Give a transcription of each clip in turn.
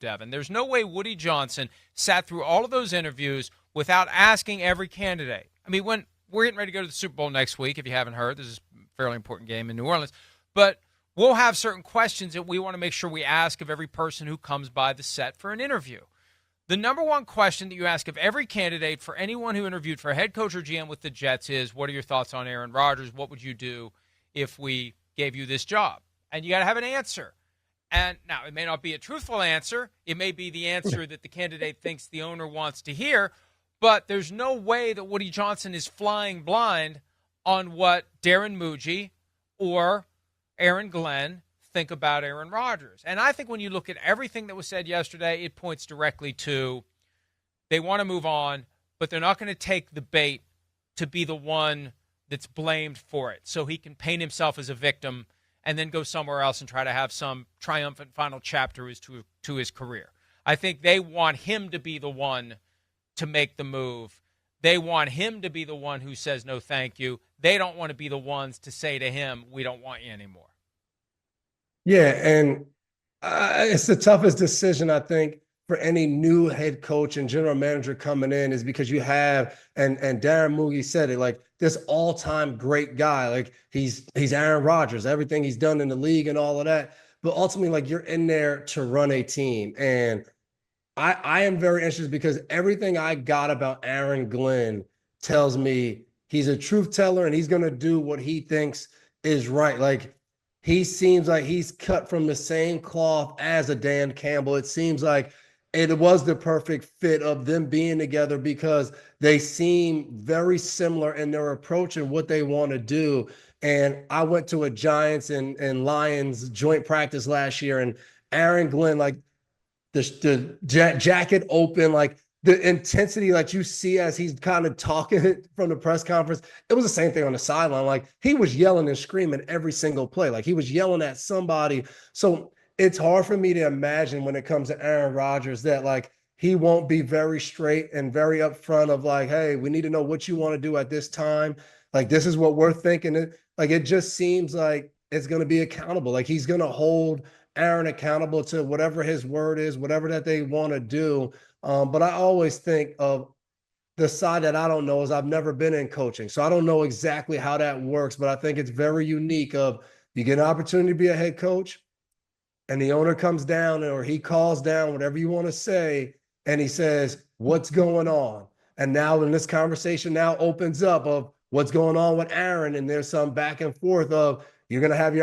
Devin. There's no way Woody Johnson sat through all of those interviews without asking every candidate. I mean, when we're getting ready to go to the Super Bowl next week, if you haven't heard, this is a fairly important game in New Orleans, but we'll have certain questions that we want to make sure we ask of every person who comes by the set for an interview. The number one question that you ask of every candidate for anyone who interviewed for head coach or GM with the Jets is, what are your thoughts on Aaron Rodgers? What would you do if we gave you this job? And you got to have an answer. And now it may not be a truthful answer. It may be the answer that the candidate thinks the owner wants to hear, but there's no way that Woody Johnson is flying blind on what Darren Muji or Aaron Glenn think about Aaron Rodgers. And I think when you look at everything that was said yesterday, it points directly to they want to move on, but they're not going to take the bait to be the one that's blamed for it so he can paint himself as a victim and then go somewhere else and try to have some triumphant final chapter to his career. I think they want him to be the one to make the move. They want him to be the one who says no thank you. They don't want to be the ones to say to him, we don't want you anymore. Yeah, and it's the toughest decision, I think, for any new head coach and general manager coming in is because you have, and Darren Muji said it, like this all-time great guy, like he's Aaron Rodgers, everything he's done in the league and all of that. But ultimately, like you're in there to run a team. And I am very interested because everything I got about Aaron Glenn tells me he's a truth teller and he's going to do what he thinks is right. Like he seems like he's cut from the same cloth as a Dan Campbell. It seems like it was the perfect fit of them being together because they seem very similar in their approach and what they want to do. And I went to a Giants and Lions joint practice last year, and Aaron Glenn, like the jacket open, like the intensity like you see as he's kind of talking from the press conference, it was the same thing on the sideline. Like he was yelling and screaming every single play. Like he was yelling at somebody. So it's hard for me to imagine when it comes to Aaron Rodgers that like he won't be very straight and very upfront of like, hey, we need to know what you want to do at this time. Like this is what we're thinking. Like it just seems like it's going to be accountable. Like he's going to hold Aaron accountable to whatever his word is, whatever that they want to do. But I always think of the side that I don't know is I've never been in coaching. So I don't know exactly how that works, but I think it's very unique of you get an opportunity to be a head coach and the owner comes down or he calls down, whatever you want to say, and he says, what's going on? And now when this conversation now opens up of what's going on with Aaron, and there's some back and forth of you're going to have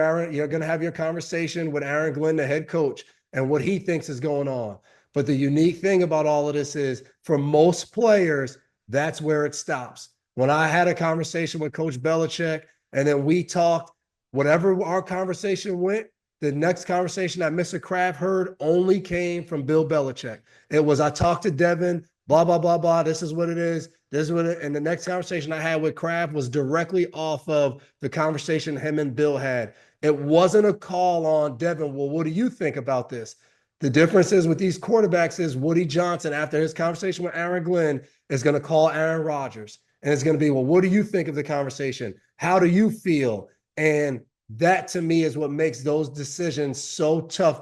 your conversation with Aaron Glenn, the head coach, and what he thinks is going on. But the unique thing about all of this is for most players, that's where it stops. When I had a conversation with Coach Belichick and then we talked, whatever our conversation went, the next conversation that Mr. Kraft heard only came from Bill Belichick. It was, I talked to Devin, blah, blah, blah, blah. This is what it is. This is what it, and the next conversation I had with Kraft was directly off of the conversation him and Bill had. It wasn't a call on Devin. Well, what do you think about this? The difference is with these quarterbacks is Woody Johnson, after his conversation with Aaron Glenn, is going to call Aaron Rodgers. And it's going to be, well, what do you think of the conversation? How do you feel? And that to me is what makes those decisions so tough.